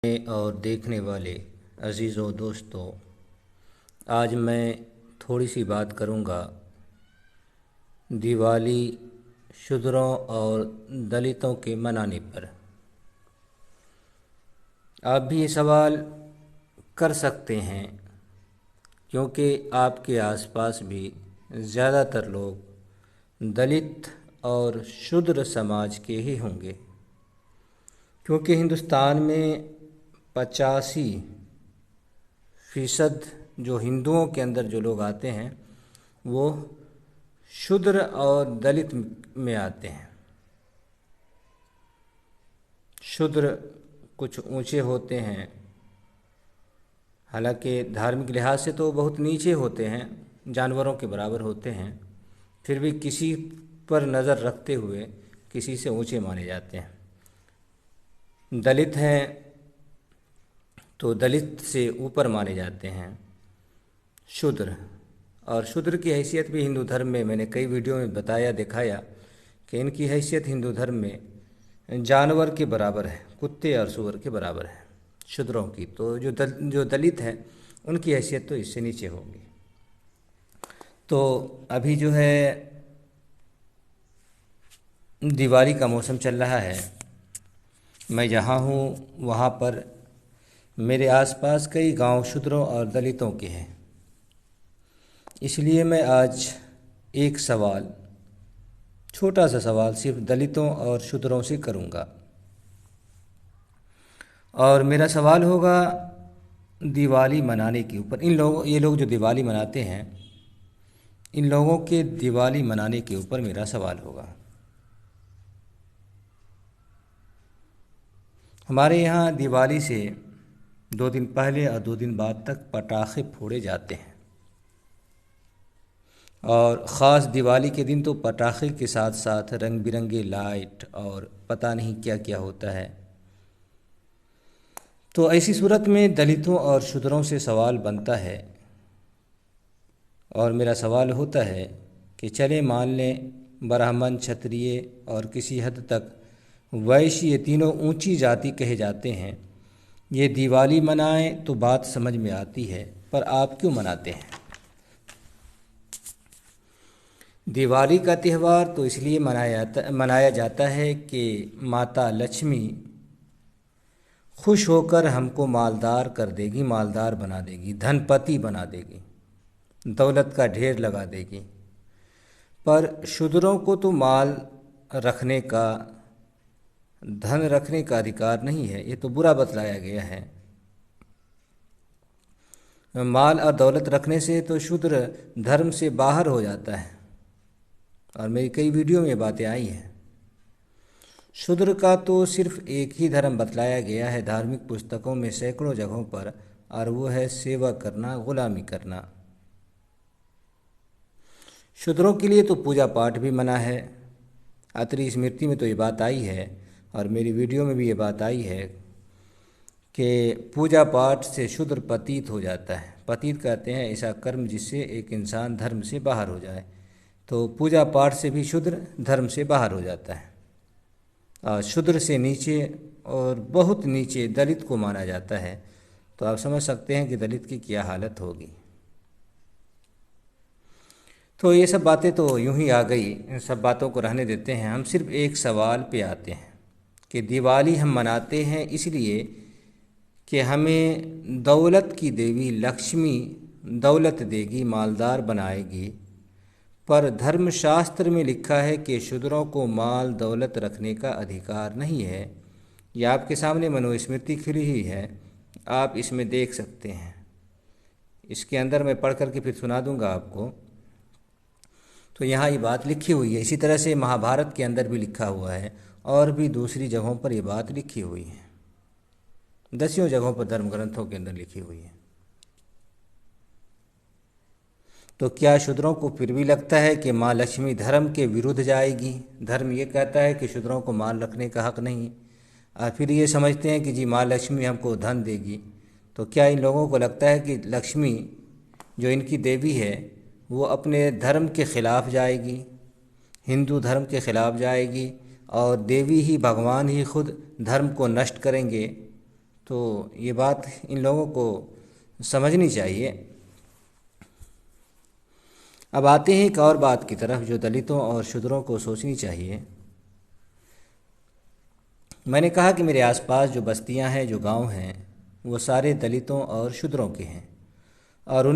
और देखने वाले अजीज़ों दोस्तों, आज मैं थोड़ी सी बात करूंगा दिवाली शूद्रों और दलितों के मनाने पर। आप भी ये सवाल कर सकते हैं क्योंकि आपके आसपास भी ज़्यादातर लोग दलित और शूद्र समाज के ही होंगे, क्योंकि हिंदुस्तान में 85% जो हिंदुओं के अंदर जो लोग आते हैं वो शूद्र और दलित में आते हैं। शूद्र कुछ ऊंचे होते हैं, हालांकि धार्मिक लिहाज से तो बहुत नीचे होते हैं, जानवरों के बराबर होते हैं, फिर भी किसी पर नज़र रखते हुए किसी से ऊंचे माने जाते हैं। दलित हैं तो दलित से ऊपर माने जाते हैं शूद्र। और शूद्र की हैसियत भी हिंदू धर्म में मैंने कई वीडियो में बताया दिखाया कि इनकी हैसियत हिंदू धर्म में जानवर के बराबर है, कुत्ते और सूअर के बराबर है शूद्रों की। तो जो दलित हैं उनकी हैसियत तो इससे नीचे होगी। तो अभी जो है दिवाली का मौसम चल रहा है, मैं जहाँ हूँ वहाँ पर मेरे आसपास कई गांव शूद्रों और दलितों के हैं। इसलिए मैं आज एक सवाल, छोटा सा सवाल सिर्फ दलितों और शूद्रों से करूँगा, और मेरा सवाल होगा दिवाली मनाने के ऊपर। ये लोग जो दिवाली मनाते हैं, इन लोगों के दिवाली मनाने के ऊपर मेरा सवाल होगा। हमारे यहाँ दिवाली से 2 दिन पहले और 2 दिन बाद तक पटाखे फोड़े जाते हैं, और ख़ास दिवाली के दिन तो पटाखे के साथ साथ रंग बिरंगे लाइट और पता नहीं क्या क्या होता है। तो ऐसी सूरत में दलितों और शूद्रों से सवाल बनता है, और मेरा सवाल होता है कि चले मान लें ब्राह्मण, क्षत्रिय और किसी हद तक वैश्य, ये तीनों ऊंची जाति कहे जाते हैं, ये दिवाली मनाएं तो बात समझ में आती है, पर आप क्यों मनाते हैं? दिवाली का त्यौहार तो इसलिए मनाया जाता है कि माता लक्ष्मी खुश होकर हमको मालदार कर देगी, मालदार बना देगी, धनपति बना देगी, दौलत का ढेर लगा देगी। पर शूद्रों को तो माल रखने का, धन रखने का अधिकार नहीं है, ये तो बुरा बतलाया गया है। माल और दौलत रखने से तो शूद्र धर्म से बाहर हो जाता है, और मेरी कई वीडियो में ये बातें आई हैं। शूद्र का तो सिर्फ एक ही धर्म बतलाया गया है धार्मिक पुस्तकों में सैकड़ों जगहों पर, और वो है सेवा करना, गुलामी करना। शूद्रों के लिए तो पूजा पाठ भी मना है। अत्रि स्मृति में तो ये बात आई है, और मेरी वीडियो में भी ये बात आई है कि पूजा पाठ से शूद्र पतित हो जाता है। पतित कहते हैं ऐसा कर्म जिससे एक इंसान धर्म से बाहर हो जाए। तो पूजा पाठ से भी शूद्र धर्म से बाहर हो जाता है। और शूद्र से नीचे और बहुत नीचे दलित को माना जाता है। तो आप समझ सकते हैं कि दलित की क्या हालत होगी। तो ये सब बातें तो यूं ही आ गई, इन सब बातों को रहने देते हैं। हम सिर्फ एक सवाल पे आते हैं कि दिवाली हम मनाते हैं इसलिए कि हमें दौलत की देवी लक्ष्मी दौलत देगी, मालदार बनाएगी। पर धर्मशास्त्र में लिखा है कि शूद्रों को माल दौलत रखने का अधिकार नहीं है। यह आपके सामने मनुस्मृति खुली हुई है, आप इसमें देख सकते हैं। इसके अंदर मैं पढ़ करके फिर सुना दूंगा आपको। तो यहाँ ये बात लिखी हुई है। इसी तरह से महाभारत के अंदर भी लिखा हुआ है, और भी दूसरी जगहों पर ये बात लिखी हुई है। 10 जगहों पर धर्म ग्रंथों के अंदर लिखी हुई है। तो क्या शूद्रों को फिर भी लगता है कि माँ लक्ष्मी धर्म के विरुद्ध जाएगी? धर्म ये कहता है कि शूद्रों को माल रखने का हक नहीं, और फिर ये समझते हैं कि जी माँ लक्ष्मी हमको धन देगी। तो क्या इन लोगों को लगता है कि लक्ष्मी जो इनकी देवी है वो अपने धर्म के ख़िलाफ़ जाएगी, हिंदू धर्म के ख़िलाफ़ जाएगी, और देवी ही, भगवान ही खुद धर्म को नष्ट करेंगे? तो ये बात इन लोगों को समझनी चाहिए। अब आते हैं एक और बात की तरफ जो दलितों और शूद्रों को सोचनी चाहिए। मैंने कहा कि मेरे आसपास जो बस्तियां हैं, जो गांव हैं, वो सारे दलितों और शूद्रों के हैं, और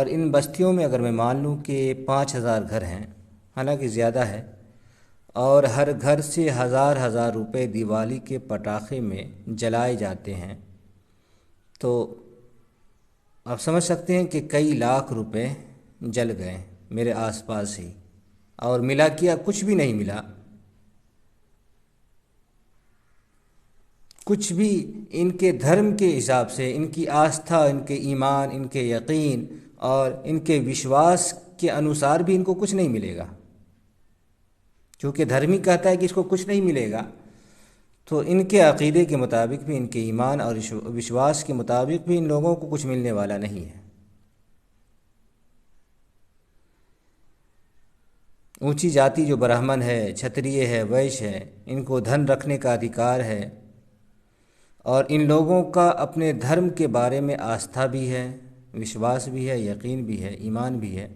इन बस्तियों में अगर मैं मान लूँ कि 5,000 घर हैं, हालांकि ज़्यादा है, और हर घर से हज़ार हज़ार रुपये दिवाली के पटाखे में जलाए जाते हैं, तो आप समझ सकते हैं कि कई लाख रुपए जल गए मेरे आसपास ही, और मिला क्या? कुछ भी नहीं मिला। कुछ भी इनके धर्म के हिसाब से, इनकी आस्था, इनके ईमान, इनके यकीन और इनके विश्वास के अनुसार भी इनको कुछ नहीं मिलेगा। क्योंकि धर्म ही कहता है कि इसको कुछ नहीं मिलेगा, तो इनके अक़ीदे के मुताबिक भी, इनके ईमान और विश्वास के मुताबिक भी इन लोगों को कुछ मिलने वाला नहीं है। ऊंची जाति जो ब्राह्मण है, क्षत्रिय है, वैश्य है, इनको धन रखने का अधिकार है, और इन लोगों का अपने धर्म के बारे में आस्था भी है, विश्वास भी है, यकीन भी है, ईमान भी है।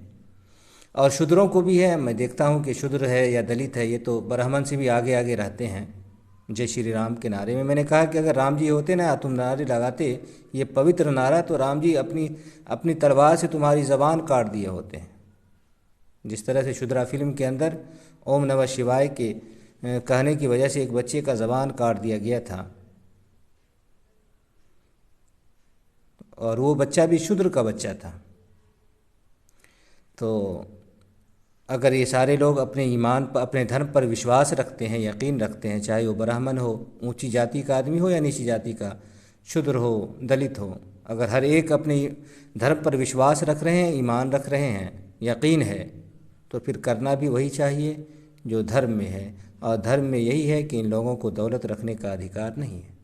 और शूद्रों को भी है। मैं देखता हूँ कि शूद्र है या दलित है, ये तो ब्राह्मण से भी आगे आगे रहते हैं जय श्री राम के नारे में। मैंने कहा कि अगर राम जी होते ना, तुम नारे लगाते ये पवित्र नारा, तो राम जी अपनी तलवार से तुम्हारी ज़बान काट दिए होते हैं। जिस तरह से शुद्रा फिल्म के अंदर ओम नमः शिवाय के कहने की वजह से एक बच्चे का ज़बान काट दिया गया था, और वो बच्चा भी शूद्र का बच्चा था। तो अगर ये सारे लोग अपने ईमान पर, अपने धर्म पर विश्वास रखते हैं, यकीन रखते हैं, चाहे वो ब्राह्मण हो, ऊंची जाति का आदमी हो या नीची जाति का, शूद्र हो, दलित हो, अगर हर एक अपने धर्म पर विश्वास रख रहे हैं, ईमान रख रहे हैं, यकीन है, तो फिर करना भी वही चाहिए जो धर्म में है। और धर्म में यही है कि इन लोगों को दौलत रखने का अधिकार नहीं है,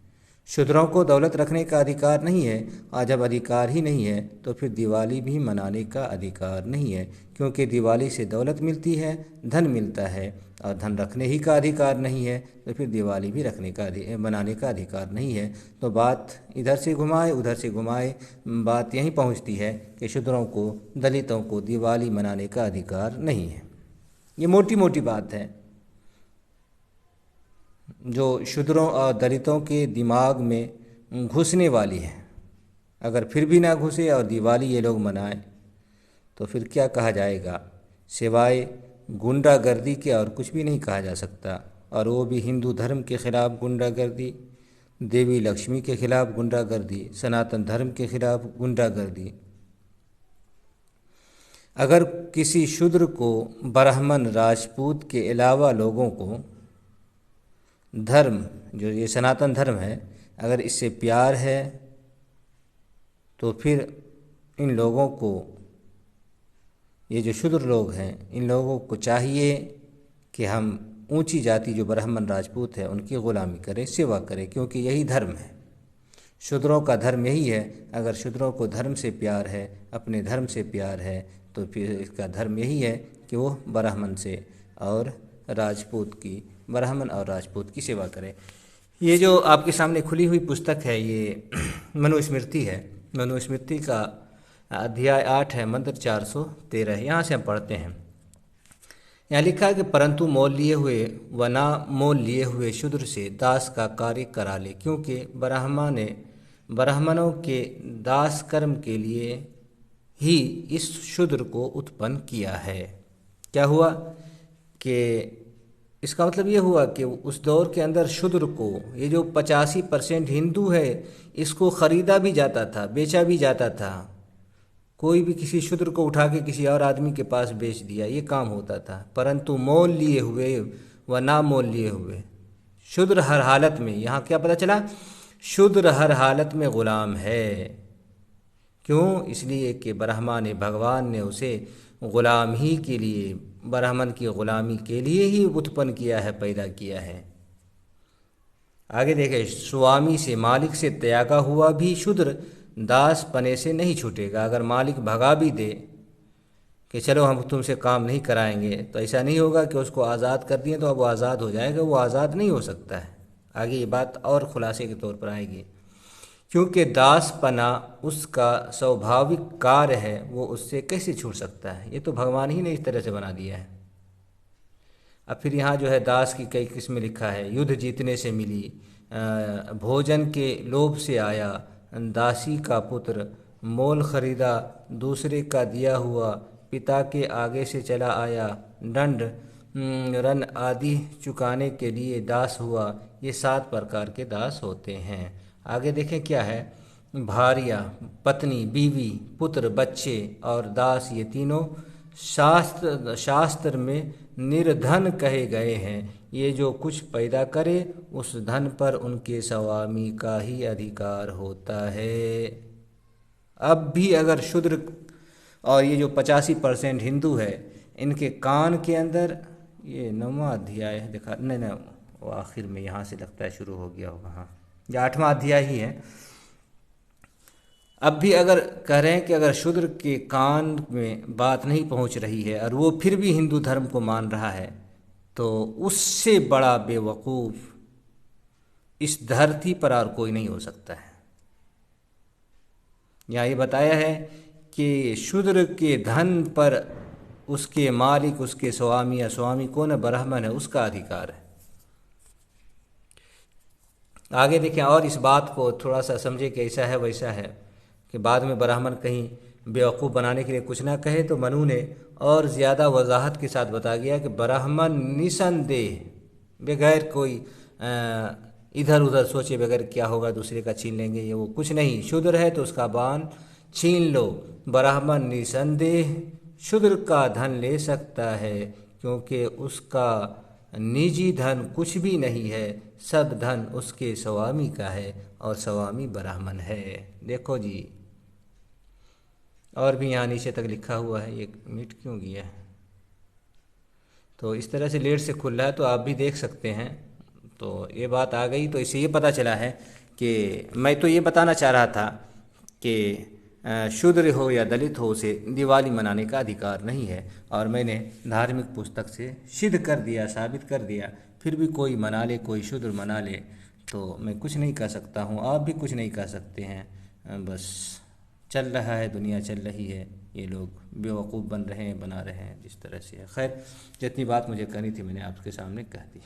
शूद्रों को दौलत रखने का अधिकार नहीं है। और जब अधिकार ही नहीं है तो फिर दिवाली भी मनाने का अधिकार नहीं है, क्योंकि दिवाली से दौलत मिलती है, धन मिलता है, और धन रखने ही का अधिकार नहीं है, तो फिर दिवाली भी मनाने का अधिकार नहीं है। तो बात इधर से घुमाए उधर से घुमाए, बात यहीं पहुंचती है कि शूद्रों को, दलितों को दिवाली मनाने का अधिकार नहीं है। ये मोटी मोटी बात है जो शूद्रों और दलितों के दिमाग में घुसने वाली है। अगर फिर भी ना घुसे और दिवाली ये लोग मनाएं, तो फिर क्या कहा जाएगा? सिवाय गुंडागर्दी के और कुछ भी नहीं कहा जा सकता। और वो भी हिंदू धर्म के ख़िलाफ़ गुंडागर्दी, देवी लक्ष्मी के ख़िलाफ़ गुंडागर्दी, सनातन धर्म के ख़िलाफ़ गुंडागर्दी। अगर किसी शूद्र को, ब्राह्मण, राजपूत के अलावा लोगों को धर्म, जो ये सनातन धर्म है, अगर इससे प्यार है, तो फिर इन लोगों को, ये जो शूद्र लोग हैं, इन लोगों को चाहिए कि हम ऊंची जाति जो ब्राह्मण राजपूत है उनकी ग़ुलामी करें, सेवा करें, क्योंकि यही धर्म है। शूद्रों का धर्म यही है। अगर शूद्रों को धर्म से प्यार है, अपने धर्म से प्यार है, तो फिर इसका धर्म यही है कि वो ब्राह्मण से और ब्राह्मण और राजपूत की सेवा करें। ये जो आपके सामने खुली हुई पुस्तक है, ये मनुस्मृति है। मनुस्मृति का अध्याय 8 है, मंत्र 413। यहाँ से हम पढ़ते हैं। यहाँ लिखा है कि परंतु मोल लिए हुए व ना मोल लिए हुए शूद्र से दास का कार्य करा ले, क्योंकि ब्राह्मणों के दास कर्म के लिए ही इस शूद्र को उत्पन्न किया है। क्या हुआ कि इसका मतलब ये हुआ कि उस दौर के अंदर शूद्र को, ये जो 85% हिंदू है, इसको ख़रीदा भी जाता था, बेचा भी जाता था। कोई भी किसी शूद्र को उठा के किसी और आदमी के पास बेच दिया, ये काम होता था। परंतु मोल लिए हुए व ना मोल लिए हुए, शूद्र हर हालत में, यहाँ क्या पता चला? शूद्र हर हालत में ग़ुलाम है। क्यों? इसलिए कि भगवान ने उसे ग़ुलाम ही के लिए, ब्राह्मण की ग़ुलामी के लिए ही उत्पन्न किया है, पैदा किया है। आगे देखें, स्वामी से, मालिक से त्यागा हुआ भी शूद्र दास पने से नहीं छूटेगा। अगर मालिक भगा भी दे कि चलो हम तुमसे काम नहीं कराएंगे, तो ऐसा नहीं होगा कि उसको आज़ाद कर दिए तो अब वो आज़ाद हो जाएगा। वो आज़ाद नहीं हो सकता है। आगे ये बात और खुलासे के तौर पर आएगी। क्योंकि दासपना उसका स्वाभाविक कार्य है, वो उससे कैसे छूट सकता है। ये तो भगवान ही ने इस तरह से बना दिया है। अब फिर यहाँ जो है दास की कई किस्में लिखा है। युद्ध जीतने से मिली, भोजन के लोभ से आया, दासी का पुत्र, मोल खरीदा दूसरे का दिया हुआ, पिता के आगे से चला आया, दंड रन आदि चुकाने के लिए दास हुआ। ये 7 प्रकार के दास होते हैं। आगे देखें क्या है। भार्या, पत्नी, बीवी, पुत्र, बच्चे और दास, ये तीनों शास्त्र में निर्धन कहे गए हैं। ये जो कुछ पैदा करे उस धन पर उनके स्वामी का ही अधिकार होता है। अब भी अगर शूद्र और ये जो 85% हिंदू है, इनके कान के अंदर, ये 9वां अध्याय है, देखा नहीं नहीं, वो आखिर में यहाँ से लगता है शुरू हो गया होगा, हाँ ये 8वां अध्याय ही है। अब भी अगर कह रहे हैं कि अगर शूद्र के कान में बात नहीं पहुंच रही है और वो फिर भी हिंदू धर्म को मान रहा है, तो उससे बड़ा बेवकूफ़ इस धरती पर और कोई नहीं हो सकता है। यहाँ ये बताया है कि शूद्र के धन पर उसके मालिक, उसके स्वामी या स्वामी कौन है, ब्राह्मण है, उसका अधिकार है। आगे देखें और इस बात को थोड़ा सा समझे कि ऐसा है वैसा है, कि बाद में ब्राह्मण कहीं बेवकूफ़ बनाने के लिए कुछ ना कहे, तो मनु ने और ज़्यादा वजाहत के साथ बता गया कि ब्राह्मण निसंदेह बगैर कोई इधर उधर सोचे बगैर क्या होगा दूसरे का छीन लेंगे, ये वो कुछ नहीं। शूद्र है तो उसका बान छीन लो। ब्राह्मण निसंदेह शूद्र का धन ले सकता है, क्योंकि उसका निजी धन कुछ भी नहीं है, सब धन उसके स्वामी का है और स्वामी ब्राह्मण है। देखो जी, और भी यहाँ नीचे तक लिखा हुआ है, ये मिट क्यों गया है। तो इस तरह से लेट से खुल रहा है, तो आप भी देख सकते हैं। तो ये बात आ गई, तो इससे ये पता चला है कि मैं तो ये बताना चाह रहा था कि शूद्र हो या दलित हो, उसे दिवाली मनाने का अधिकार नहीं है, और मैंने धार्मिक पुस्तक से सिद्ध कर दिया, साबित कर दिया। फिर भी कोई मना ले, कोई शूद्र मना ले, तो मैं कुछ नहीं कह सकता हूँ, आप भी कुछ नहीं कह सकते हैं। बस चल रहा है, दुनिया चल रही है, ये लोग बेवकूफ़ बन रहे हैं, बना रहे हैं जिस तरह से। खैर, जितनी बात मुझे करनी थी मैंने आपके सामने कह दी।